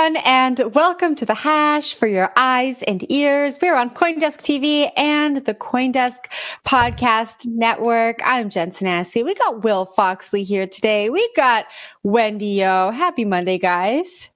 everyone, and welcome to The Hash for your eyes and ears. We're on CoinDesk TV and the CoinDesk Podcast Network. I'm Jen Sanasi. We got Will Foxley here today. We got Wendy O. Happy Monday, guys.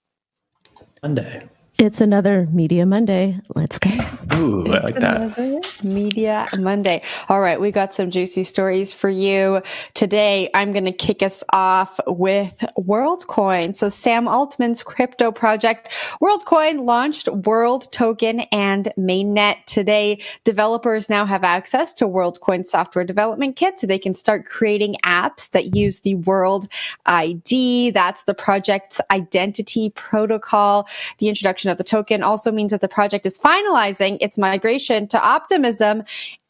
Monday. It's another Media Monday. Let's go. Ooh, I like that. Media Monday. All right, we got some juicy stories for you today. I'm going to kick us off with Worldcoin. So Sam Altman's crypto project, Worldcoin, launched World Token and Mainnet today. Developers now have access to Worldcoin software development kit, so they can start creating apps that use the World ID. That's the project's identity protocol. The introduction of the token also means that the project is finalizing its migration to optimism.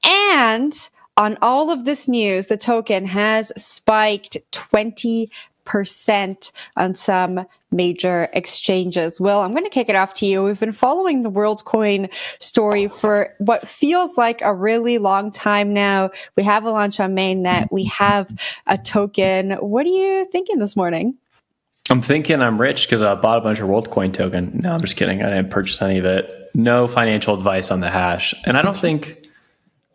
And on all of this news, the token has spiked 20% on some major exchanges. Will, I'm going to kick it off to you. We've been following the Worldcoin story for what feels like a really long time now. We have a launch on mainnet. We have a token. What are you thinking this morning? I'm thinking I'm rich because I bought a bunch of Worldcoin token. No, I'm just kidding. I didn't purchase any of it. No financial advice on the hash. And I don't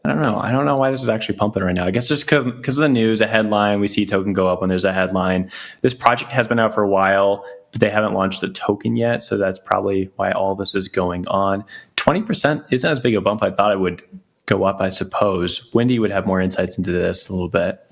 know why this is actually pumping right now. I guess just because of the news, a headline, we see token go up when there's a headline. This project has been out for a while, but they haven't launched the token yet. So that's probably why all this is going on. 20% isn't as big a bump I thought it would go up, I suppose. Wendy would have more insights into this a little bit.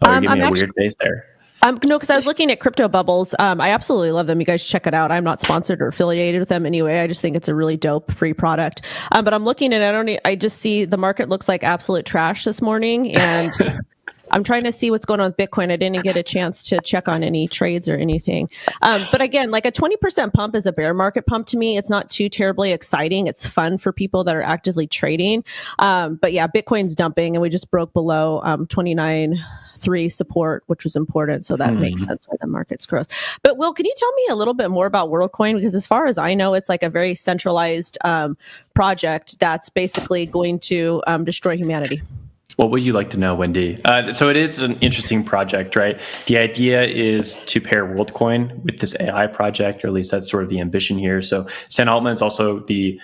Oh, you're giving me a weird face there. No, because I was looking at Crypto Bubbles. I absolutely love them. You guys check it out. I'm not sponsored or affiliated with them anyway. I just think it's a really dope free product. But I'm looking and I just see the market looks like absolute trash this morning. And I'm trying to see what's going on with Bitcoin. I didn't get a chance to check on any trades or anything. But again, like a 20% pump is a bear market pump to me. It's not too terribly exciting. It's fun for people that are actively trading. But yeah, Bitcoin's dumping and we just broke below 29.3 support, which was important. So that makes sense why the market's gross. But Will, can you tell me a little bit more about Worldcoin? Because as far as I know, it's like a very centralized project that's basically going to destroy humanity. What would you like to know, Wendy? So it is an interesting project, right? The idea is to pair Worldcoin with this AI project, or at least that's sort of the ambition here. So Sam Altman is also the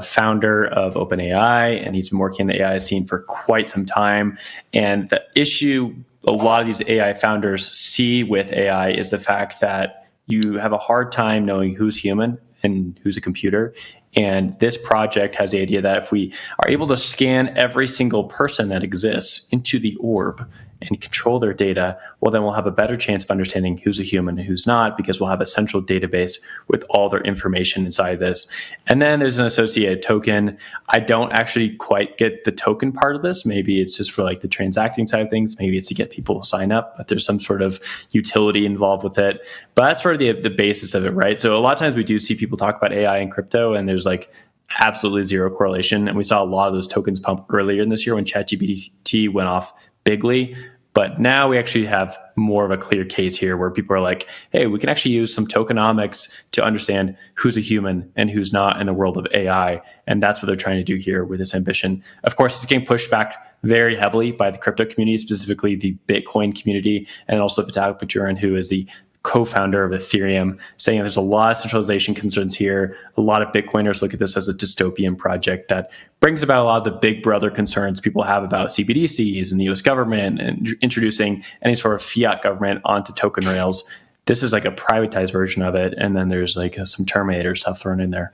founder of OpenAI, and he's been working in the AI scene for quite some time. And the issue a lot of these AI founders see with AI is the fact that you have a hard time knowing who's human and who's a computer. And this project has the idea that if we are able to scan every single person that exists into the orb and control their data, well, then we'll have a better chance of understanding who's a human and who's not, because we'll have a central database with all their information inside this. And then there's an associated token. I don't actually quite get the token part of this. Maybe it's just for like the transacting side of things. Maybe it's to get people to sign up, but there's some sort of utility involved with it. But that's sort of the basis of it, right? So a lot of times we do see people talk about AI and crypto, and there's like absolutely zero correlation. And we saw a lot of those tokens pump earlier in this year when ChatGPT went off bigly. But now we actually have more of a clear case here where people are like, hey, we can actually use some tokenomics to understand who's a human and who's not in the world of AI. And that's what they're trying to do here with this ambition. Of course, it's getting pushed back very heavily by the crypto community, specifically the Bitcoin community, and also Vitalik Buterin, who is the co-founder of Ethereum, saying there's a lot of centralization concerns here. A lot of Bitcoiners look at this as a dystopian project that brings about a lot of the big brother concerns people have about CBDCs and the US government and introducing any sort of fiat government onto token rails. This is like a privatized version of it. And then there's like some Terminator stuff thrown in there.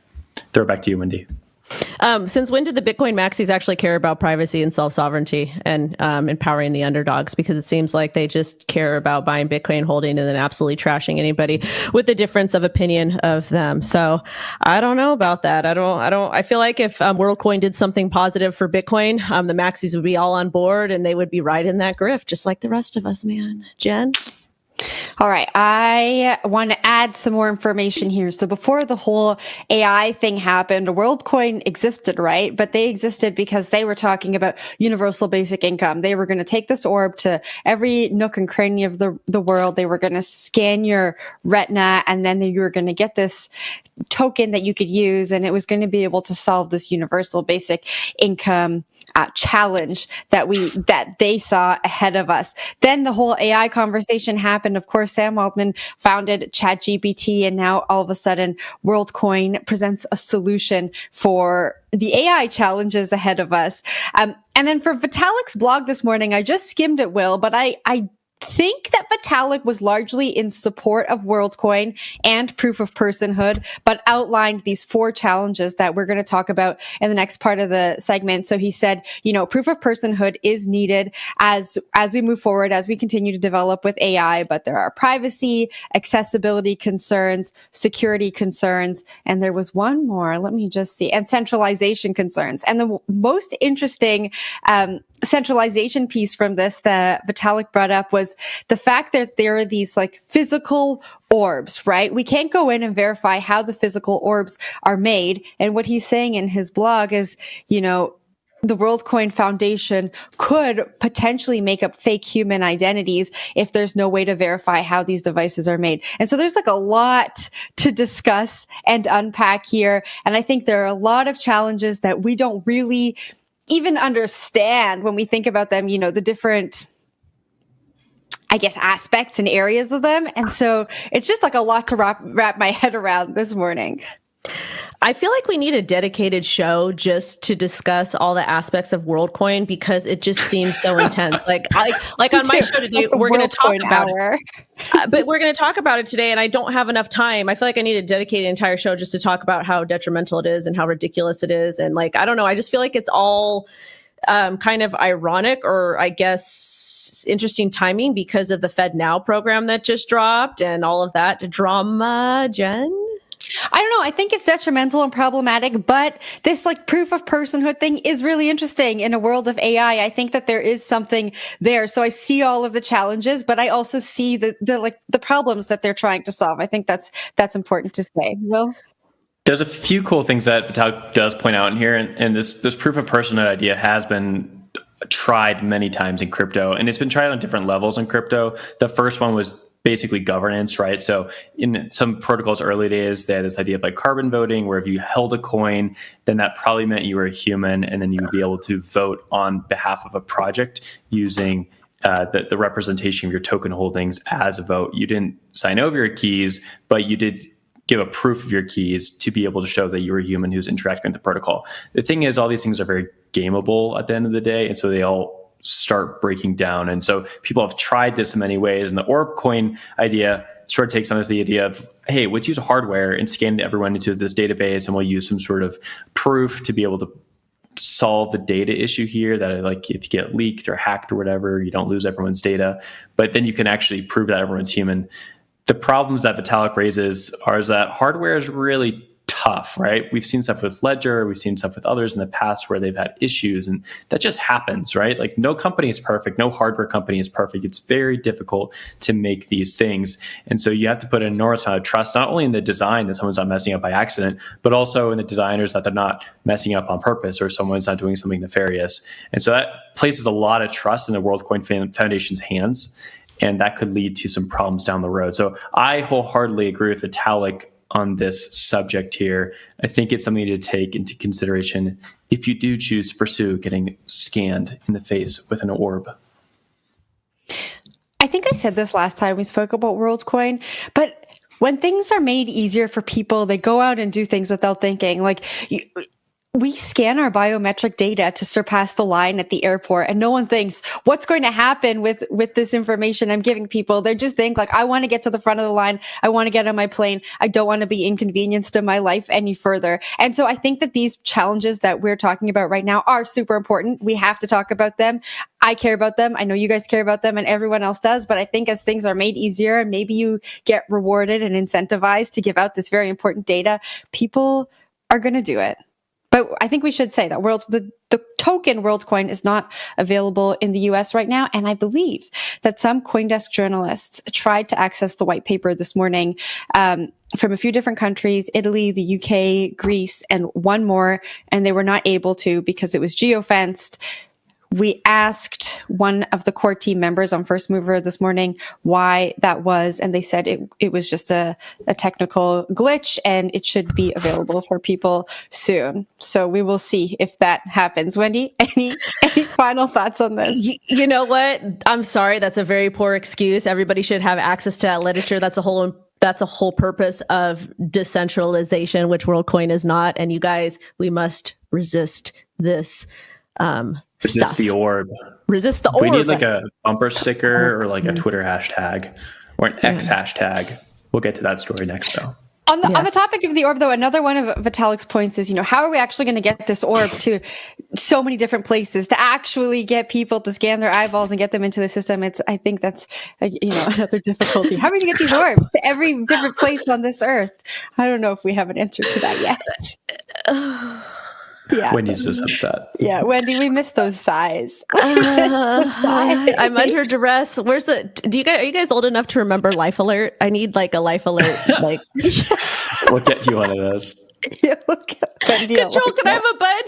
Throw it back to you, Wendy. Since when did the Bitcoin maxis actually care about privacy and self-sovereignty and empowering the underdogs? Because it seems like they just care about buying Bitcoin, holding, and then absolutely trashing anybody with the difference of opinion of them. So I don't know about that. I feel like if Worldcoin did something positive for Bitcoin, the maxis would be all on board and they would be right in that grift, just like the rest of us, man. Jen? All right. I want to add some more information here. So before the whole AI thing happened, WorldCoin existed, right? But they existed because they were talking about universal basic income. They were going to take this orb to every nook and cranny of the world. They were going to scan your retina, and then you were going to get this token that you could use, and it was going to be able to solve this universal basic income challenge that they saw ahead of us. Then the whole AI conversation happened. Of course, Sam Altman founded ChatGPT, and now all of a sudden WorldCoin presents a solution for the AI challenges ahead of us. And then for Vitalik's blog this morning, I just skimmed it, Will, but I think that Vitalik was largely in support of WorldCoin and proof of personhood, but outlined these 4 challenges that we're going to talk about in the next part of the segment. So he said, proof of personhood is needed as we move forward, as we continue to develop with AI, but there are privacy, accessibility concerns, security concerns, and there was one more, let me just see, and centralization concerns. And the most interesting centralization piece from this that Vitalik brought up was the fact that there are these like physical orbs, right? We can't go in and verify how the physical orbs are made. And what he's saying in his blog is, the WorldCoin Foundation could potentially make up fake human identities if there's no way to verify how these devices are made. And so there's like a lot to discuss and unpack here. And I think there are a lot of challenges that we don't really even understand when we think about them, the different, I guess, aspects and areas of them. And so it's just like a lot to wrap my head around this morning. I feel like we need a dedicated show just to discuss all the aspects of WorldCoin because it just seems so intense. Like on my show today, we're going to talk about it. But we're going to talk about it today, and I don't have enough time. I feel like I need a dedicated entire show just to talk about how detrimental it is and how ridiculous it is. And I don't know. I just feel like it's all kind of ironic, or I guess interesting timing because of the Fed Now program that just dropped and all of that drama, Jen. I don't know. I think it's detrimental and problematic, but this proof of personhood thing is really interesting in a world of AI. I think that there is something there. So I see all of the challenges, but I also see the problems that they're trying to solve. I think that's important to say. Will? There's a few cool things that Vitalik does point out in here, and this proof of personhood idea has been tried many times in crypto, and it's been tried on different levels in crypto. The first one was basically governance, right? So in some protocols early days, they had this idea of carbon voting, where if you held a coin, then that probably meant you were a human, and then you would be able to vote on behalf of a project using the representation of your token holdings as a vote. You didn't sign over your keys, but you did give a proof of your keys to be able to show that you were a human who's interacting with the protocol. The thing is, all these things are very gameable at the end of the day, and so they all start breaking down. And so people have tried this in many ways. And the orb coin idea sort of takes on as the idea of, hey, let's use hardware and scan everyone into this database, and we'll use some sort of proof to be able to solve the data issue here, that if you get leaked or hacked or whatever, you don't lose everyone's data, but then you can actually prove that everyone's human. The problems that Vitalik raises are that hardware is really tough, right? We've seen stuff with Ledger, we've seen stuff with others in the past where they've had issues, and that just happens, right? No company is perfect, no hardware company is perfect. It's very difficult to make these things. And so you have to put an enormous amount of trust, not only in the design that someone's not messing up by accident, but also in the designers that they're not messing up on purpose, or someone's not doing something nefarious. And so that places a lot of trust in the WorldCoin Foundation's hands, and that could lead to some problems down the road. So I wholeheartedly agree with Vitalik on this subject here. I think it's something to take into consideration if you do choose to pursue getting scanned in the face with an orb. I think I said this last time we spoke about WorldCoin, but when things are made easier for people, they go out and do things without thinking. We scan our biometric data to surpass the line at the airport, and no one thinks what's going to happen with this information I'm giving people. They just think I want to get to the front of the line. I want to get on my plane. I don't want to be inconvenienced in my life any further. And so I think that these challenges that we're talking about right now are super important. We have to talk about them. I care about them. I know you guys care about them, and everyone else does. But I think as things are made easier, and maybe you get rewarded and incentivized to give out this very important data, people are going to do it. But I think we should say that the token WorldCoin is not available in the US right now. And I believe that some CoinDesk journalists tried to access the white paper this morning from a few different countries, Italy, the UK, Greece, and one more. And they were not able to because it was geofenced. we asked one of the core team members on First Mover this morning why that was, and they said it was just a technical glitch and it should be available for people soon. So we will see if that happens. Wendy, any final thoughts on this? You know what? I'm sorry. That's a very poor excuse. Everybody should have access to that literature. That's a whole purpose of decentralization, which WorldCoin is not. And you guys, we must resist this Resist the orb. Resist the orb. We need like a bumper sticker or like a Twitter hashtag or an X hashtag. We'll get to that story next, though. On the topic of the orb, though, another one of Vitalik's points is, how are we actually going to get this orb to so many different places to actually get people to scan their eyeballs and get them into the system? I think that's another difficulty. How are we going to get these orbs to every different place on this earth? I don't know if we have an answer to that yet. Yeah, Wendy's just upset. Yeah, Wendy, we missed those sighs. I'm under duress. Are you guys old enough to remember Life Alert? I need like a Life Alert. Like, we'll get you one of those. Yeah, we'll get Wendy. Control, can I have a bud?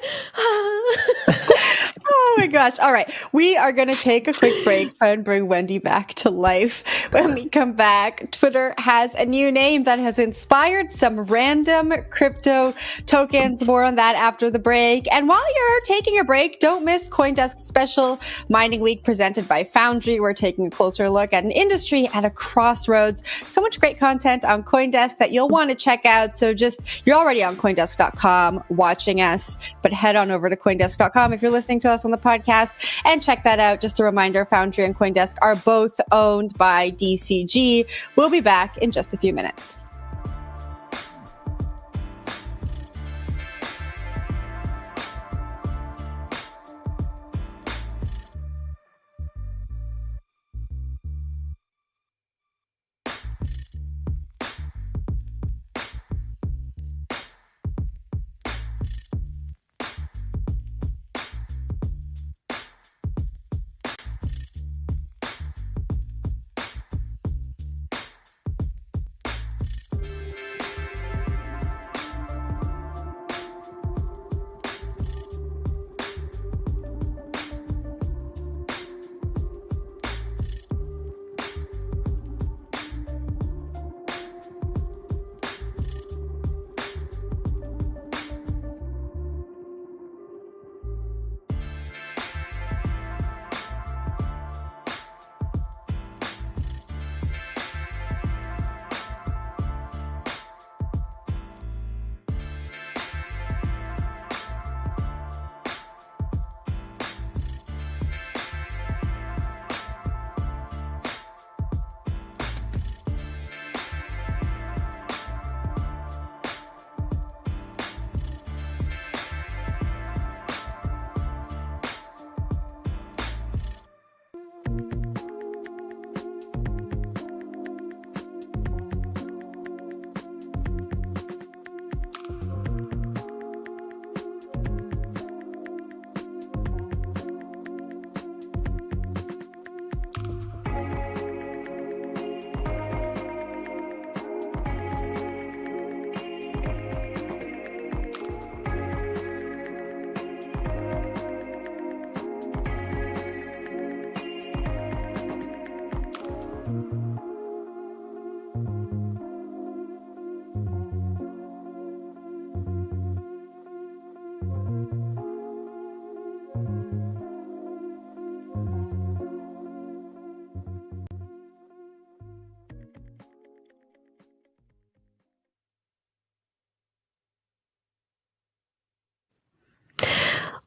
Oh my gosh. All right. We are going to take a quick break and bring Wendy back to life. When we come back, Twitter has a new name that has inspired some random crypto tokens. More on that after the break. And while you're taking a break, don't miss CoinDesk's special Mining Week presented by Foundry. We're taking a closer look at an industry at a crossroads. So much great content on CoinDesk that you'll want to check out. So you're already on CoinDesk.com watching us, but head on over to CoinDesk.com if you're listening to us on the podcast and check that out. Just a reminder, Foundry and CoinDesk are both owned by DCG. We'll be back in just a few minutes.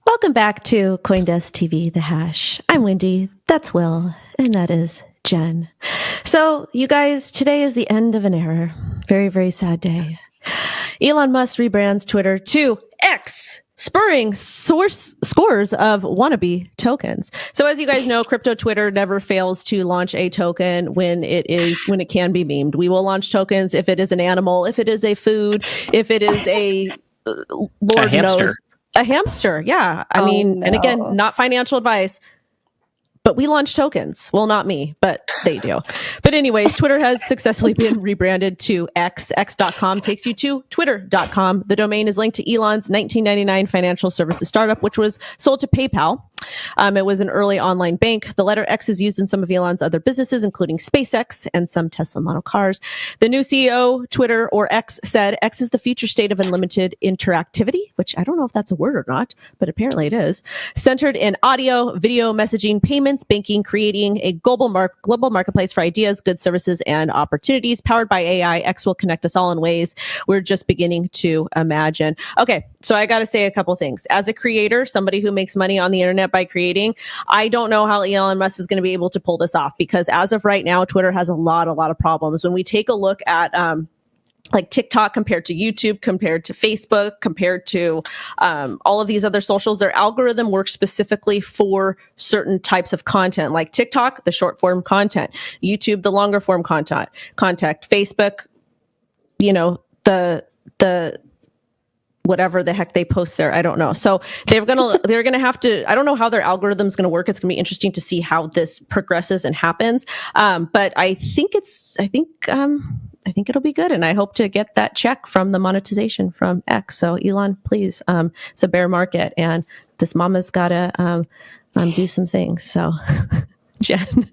Welcome back to CoinDesk TV, The Hash. I'm Wendy, that's Will, and that is Jen. So, you guys, today is the end of an era. Very, very sad day. Elon Musk rebrands Twitter to X, spurring scores of wannabe tokens. So as you guys know, crypto Twitter never fails to launch a token when it can be memed. We will launch tokens if it is an animal, if it is a food, if it is a knows. A hamster, yeah. I mean, and again, not financial advice, but we launch tokens. Well, not me, but they do. But anyways, Twitter has successfully been rebranded to X. X.com takes you to Twitter.com. The domain is linked to Elon's 1999 financial services startup, which was sold to PayPal. It was an early online bank. The letter X is used in some of Elon's other businesses, including SpaceX and some Tesla model cars. The new CEO, Twitter, or X, said X is the future state of unlimited interactivity, which I don't know if that's a word or not, but apparently it is, centered in audio, video, messaging, payments, banking, creating a global marketplace for ideas, goods, services, and opportunities. Powered by AI, X will connect us all in ways we're just beginning to imagine. Okay, so I got to say a couple things. As a creator, somebody who makes money on the internet by creating, I don't know how Elon Musk is going to be able to pull this off, because as of right now, Twitter has a lot of problems. When we take a look at like TikTok compared to YouTube, compared to Facebook, compared to all of these other socials, their algorithm works specifically for certain types of content, like TikTok, the short form content, YouTube, the longer form content, Facebook, you know, the whatever the heck they post there. I don't know. So they're gonna have to, I don't know how their algorithm's gonna work. It's gonna be interesting to see how this progresses and happens. But I think it'll be good. And I hope to get that check from the monetization from X. So Elon, please, it's a bear market and this mama's gotta do some things. So Jen.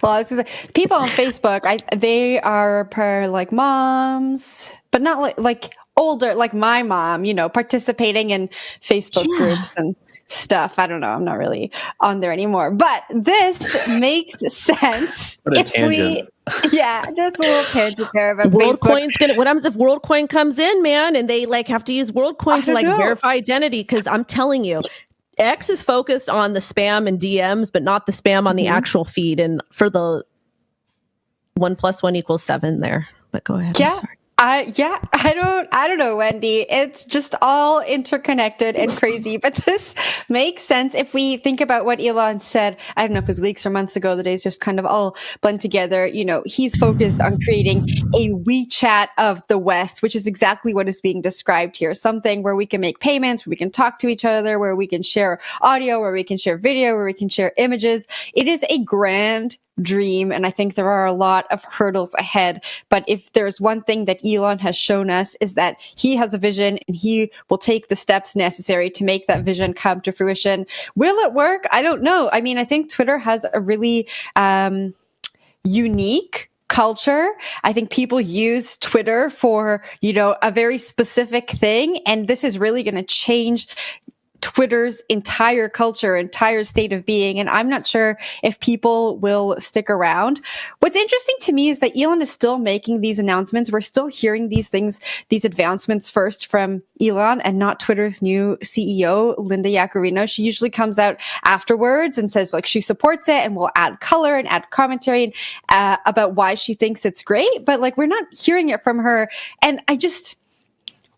Well, I was gonna say, people on Facebook, they are like moms, but not like older, like my mom, participating in Facebook groups and stuff. I don't know. I'm not really on there anymore, but this makes sense. What a tangent. Just a little tangent there about WorldCoin's what happens if WorldCoin comes in, man, and they have to use WorldCoin to verify identity? Because I'm telling you, X is focused on the spam and DMs, but not the spam on the actual feed. And for the 1 + 1 = 7 there. But go ahead. Yeah. I'm sorry. I don't know, Wendy. It's just all interconnected and crazy, but this makes sense if we think about what Elon said. I don't know if it was weeks or months ago. The days just kind of all blend together. He's focused on creating a WeChat of the West, which is exactly what is being described here. Something where we can make payments, where we can talk to each other, where we can share audio, where we can share video, where we can share images. It is a grand dream, and I think there are a lot of hurdles ahead. But if there's one thing that Elon has shown us, is that he has a vision and he will take the steps necessary to make that vision come to fruition. Will it work? I don't know. I mean, I think Twitter has a really unique culture. I think people use Twitter for, a very specific thing, and this is really going to change Twitter's entire culture, entire state of being. And I'm not sure if people will stick around. What's interesting to me is that Elon is still making these announcements. We're still hearing these things, these advancements first from Elon and not Twitter's new CEO, Linda Yaccarino. She usually comes out afterwards and says she supports it and will add color and add commentary about why she thinks it's great. But we're not hearing it from her. And I just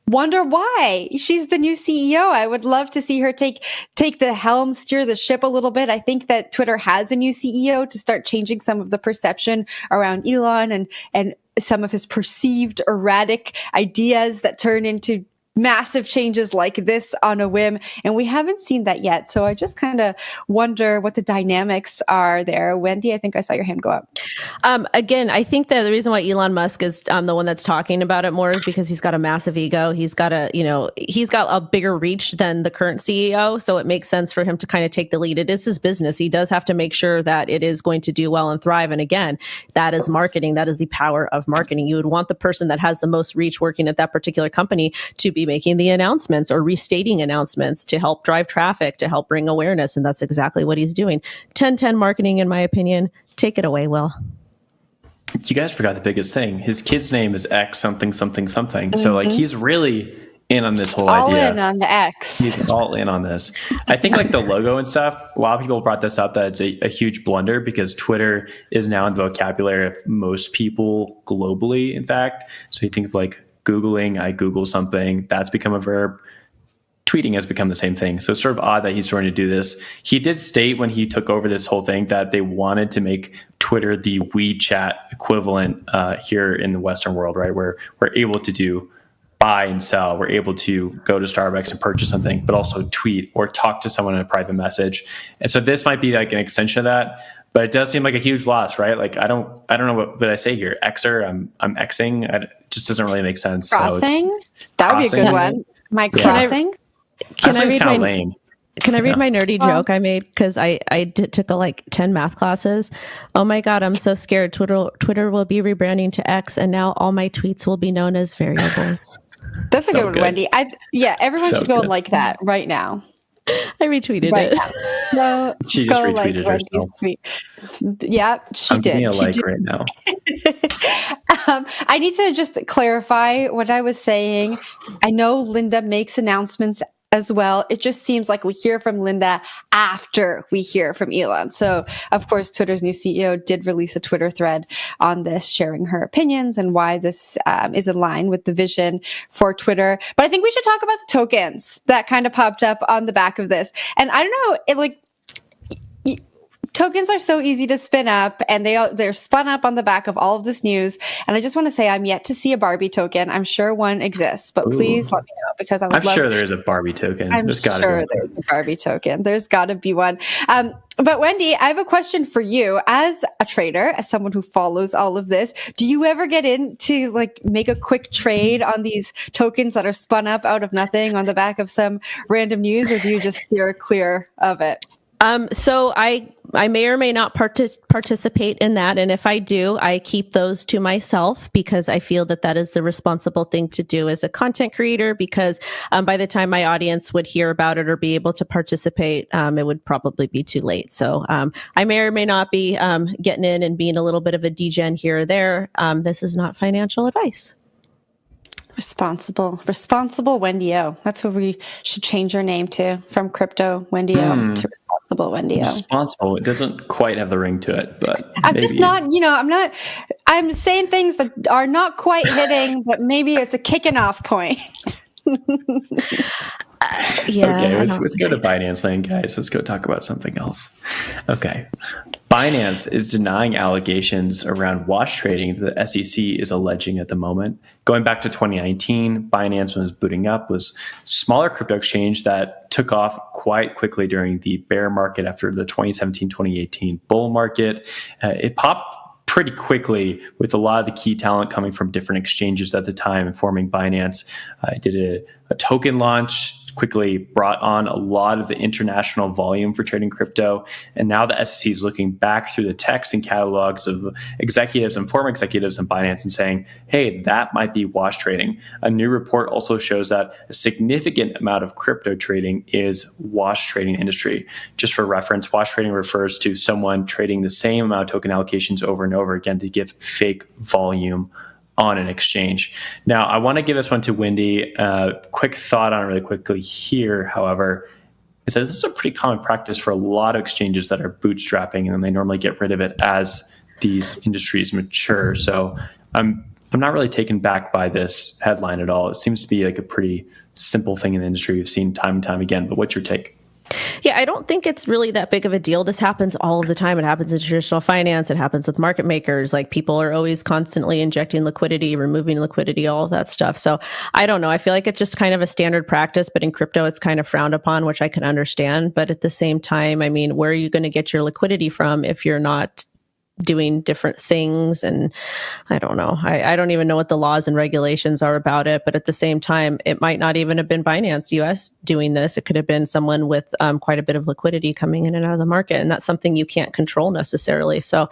wonder why. She's the new CEO. I would love to see her take the helm, steer the ship a little bit. I think that Twitter has a new CEO to start changing some of the perception around Elon and some of his perceived erratic ideas that turn into massive changes like this on a whim. And we haven't seen that yet. So I just kind of wonder what the dynamics are there. Wendy, I think I saw your hand go up. Again, I think that the reason why Elon Musk is the one that's talking about it more is because he's got a massive ego. He's got a bigger reach than the current CEO. So it makes sense for him to kind of take the lead. It is his business. He does have to make sure that it is going to do well and thrive. And again, that is marketing. That is the power of marketing. You would want the person that has the most reach working at that particular company to be making the announcements or restating announcements to help drive traffic, to help bring awareness. And that's exactly what he's doing. 10/10 marketing, in my opinion. Take it away, Will. You guys forgot the biggest thing. His kid's name is X something something something. Mm-hmm. So he's really in on this whole idea. All in on the X. He's all in on this. I think the logo and stuff, a lot of people brought this up, that it's a huge blunder because Twitter is now in the vocabulary of most people globally, in fact. So you think of Googling, I Google something, that's become a verb. Tweeting has become the same thing. So it's sort of odd that he's starting to do this. He did state when he took over this whole thing that they wanted to make Twitter the WeChat equivalent here in the Western world, right? Where we're able to do buy and sell. We're able to go to Starbucks and purchase something, but also tweet or talk to someone in a private message. And so this might be an extension of that. But it does seem like a huge loss, right? I don't know what did I say here. Xer, I'm Xing. It just doesn't really make sense. Crossing? So that would be a good one. Am I crossing? Can I read kind of lame. Can I read my nerdy joke I made? Because I took like 10 math classes. Oh my God, I'm so scared. Twitter will be rebranding to X, and now all my tweets will be known as variables. That's a good one, Wendy. Everyone should go and like that right now. I retweeted it. Now. She just retweeted herself. Tweet. Yeah, she did. I'm giving a like right now. I need to just clarify what I was saying. I know Linda makes announcements as well. It just seems like we hear from Linda after we hear from Elon. So, of course, Twitter's new CEO did release a Twitter thread on this, sharing her opinions and why this is in line with the vision for Twitter. But I think we should talk about the tokens that kind of popped up on the back of this. And I don't know, tokens are so easy to spin up, and they're spun up on the back of all of this news. And I just want to say I'm yet to see a Barbie token. I'm sure one exists, but please let me know, because I'm sure there is a Barbie token. There's a Barbie token. There's got to be one. But Wendy, I have a question for you. As a trader, as someone who follows all of this, do you ever get in to make a quick trade on these tokens that are spun up out of nothing on the back of some random news, or do you just steer clear of it? So I may or may not participate in that. And if I do, I keep those to myself, because I feel that is the responsible thing to do as a content creator, because by the time my audience would hear about it or be able to participate, it would probably be too late. So I may or may not be getting in and being a little bit of a degen here or there. This is not financial advice. Responsible Wendy O. That's what we should change our name to, from Crypto Wendy O to Responsible Wendy O. Responsible. It doesn't quite have the ring to it, but I'm just not, I'm saying things that are not quite hitting, but maybe it's a kicking off point. Okay, let's go to Binance then, guys. Let's go talk about something else. Okay. Binance is denying allegations around wash trading that the SEC is alleging at the moment. Going back to 2019, Binance, when it was booting up, was a smaller crypto exchange that took off quite quickly during the bear market after the 2017-2018 bull market. It popped pretty quickly with a lot of the key talent coming from different exchanges at the time, forming Binance. It did a token launch, quickly brought on a lot of the international volume for trading crypto. And now the SEC is looking back through the texts and catalogs of executives and former executives in Binance and saying, hey, that might be wash trading. A new report also shows that a significant amount of crypto trading is wash trading industry. Just for reference, wash trading refers to someone trading the same amount of token allocations over and over again to give fake volume on an exchange. Now, I want to give this one to Wendy. Quick thought on it really quickly here, however, is that this is a pretty common practice for a lot of exchanges that are bootstrapping, and then they normally get rid of it as these industries mature. So I'm not really taken back by this headline at all. It seems to be like a pretty simple thing in the industry we've seen time and time again. But what's your take? Yeah, I don't think it's really that big of a deal. This happens all of the time. It happens in traditional finance. It happens with market makers. Like, people are always constantly injecting liquidity, removing liquidity, all of that stuff. So I don't know. I feel like it's just kind of a standard practice, but in crypto, it's kind of frowned upon, which I can understand. But at the same time, I mean, where are you going to get your liquidity from if you're not doing different things? And I don't know. I don't even know what the laws and regulations are about it. But at the same time, it might not even have been Binance US doing this. It could have been someone with quite a bit of liquidity coming in and out of the market. And that's something you can't control necessarily. So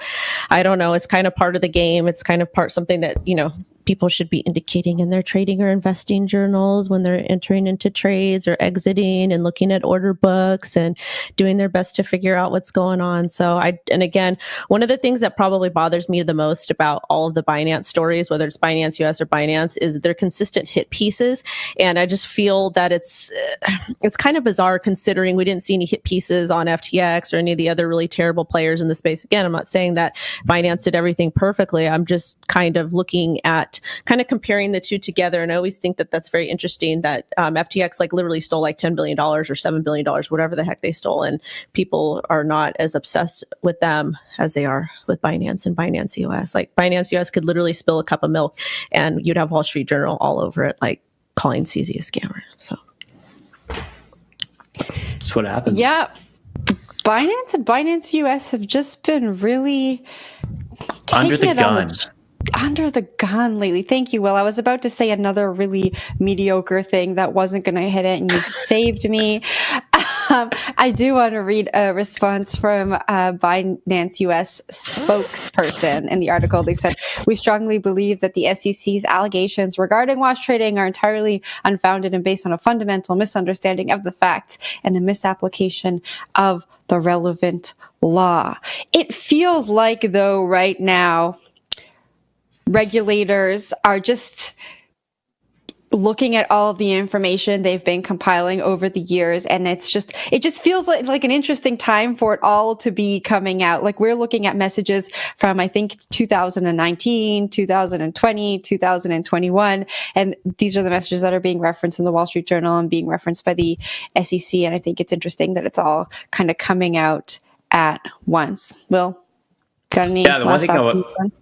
I don't know. It's kind of part of the game. It's kind of something that, people should be indicating in their trading or investing journals when they're entering into trades or exiting, and looking at order books and doing their best to figure out what's going on. So and again, one of the things that probably bothers me the most about all of the Binance stories, whether it's Binance US or Binance, is their consistent hit pieces. And I just feel that it's kind of bizarre, considering we didn't see any hit pieces on FTX or any of the other really terrible players in the space. Again, I'm not saying that Binance did everything perfectly. I'm just kind of looking at comparing the two together. And I always think that that's very interesting that FTX literally stole $10 billion or $7 billion, whatever the heck they stole. And people are not as obsessed with them as they are with Binance and Binance US. Binance US could literally spill a cup of milk and you'd have Wall Street Journal all over it, calling CZ a scammer. So that's what happens. Yeah. Binance and Binance US have just been really under the gun. Under the gun lately. Thank you, Will. I was about to say another really mediocre thing that wasn't going to hit it, and you saved me. I do want to read a response from Binance US spokesperson in the article. They said, "We strongly believe that the SEC's allegations regarding wash trading are entirely unfounded and based on a fundamental misunderstanding of the facts and a misapplication of the relevant law." It feels like, though, right now, regulators are just looking at all of the information they've been compiling over the years, and it just feels like an interesting time for it all to be coming out. Like, we're looking at messages from, I think, 2019, 2020, 2021, and these are the messages that are being referenced in the Wall Street Journal and being referenced by the SEC. And I think it's interesting that it's all kind of coming out at once. Will, got any last thoughts on this one?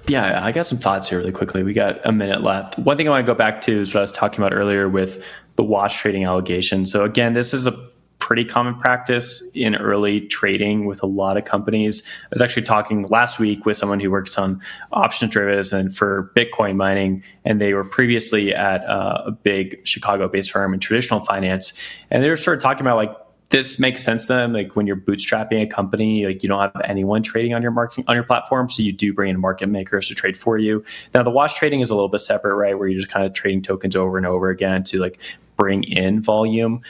Yeah, I got some thoughts here really quickly. We got a minute left. One thing I want to go back to is what I was talking about earlier with the wash trading allegation. So again, this is a pretty common practice in early trading with a lot of companies. I was actually talking last week with someone who works on options derivatives and for Bitcoin mining, and they were previously at a big Chicago-based firm in traditional finance, and they were sort of talking about, like, this makes sense to them. Like, when you're bootstrapping a company, like, you don't have anyone trading on your platform, so you do bring in market makers to trade for you. Now, the wash trading is a little bit separate, right? Where you're just kind of trading tokens over and over again to, like, bring in volume.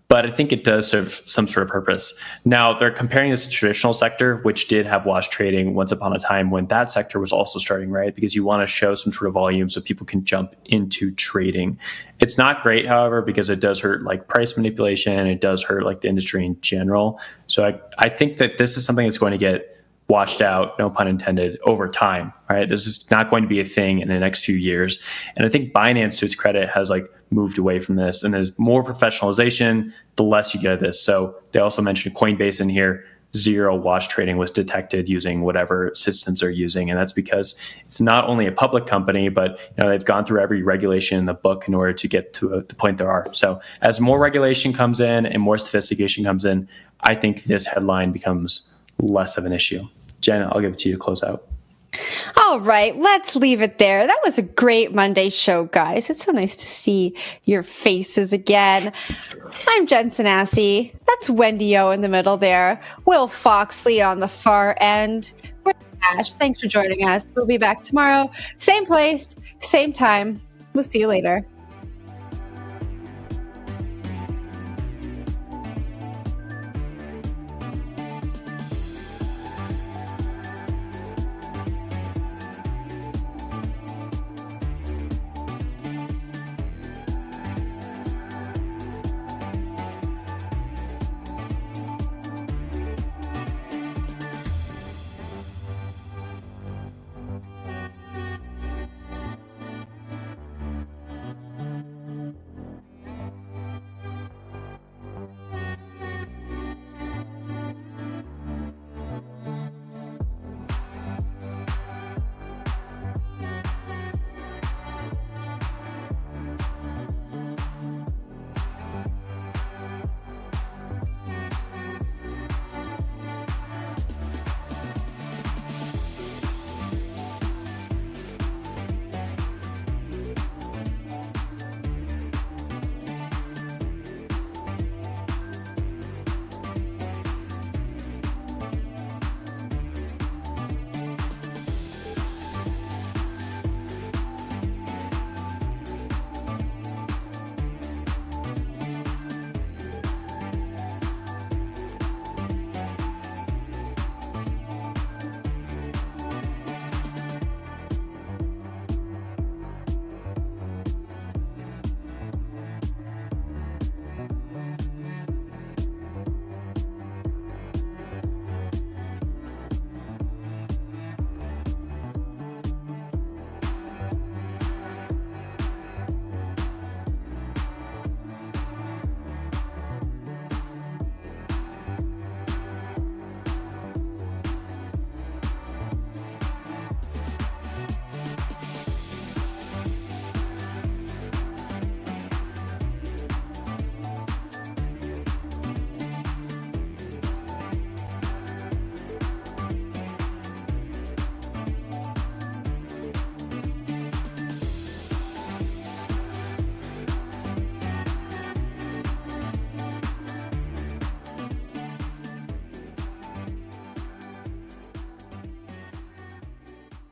But I think it does serve some sort of purpose. Now, they're comparing this to traditional sector, which did have wash trading once upon a time when that sector was also starting, right? Because you want to show some sort of volume so people can jump into trading. It's not great, however, because it does hurt, like, price manipulation. It does hurt, like, the industry in general. So I think that this is something that's going to get washed out, no pun intended, over time, right? This is not going to be a thing in the next few years. And I think Binance, to its credit, has, like, moved away from this, and there's more professionalization the less you get of this. So they also mentioned Coinbase in here. 0 wash trading was detected using whatever systems they're using, and that's because it's not only a public company, but they've gone through every regulation in the book in order to get to the point there are. So as more regulation comes in and more sophistication comes in, I think this headline becomes less of an issue. Jen, I'll give it to you to close out. All right, let's leave it there. That was a great Monday show, guys. It's so nice to see your faces again. I'm Jen Sanasi. That's Wendy O in the middle there. Will Foxley on the far end. We're Ash. Thanks for joining us. We'll be back tomorrow. Same place, same time. We'll see you later.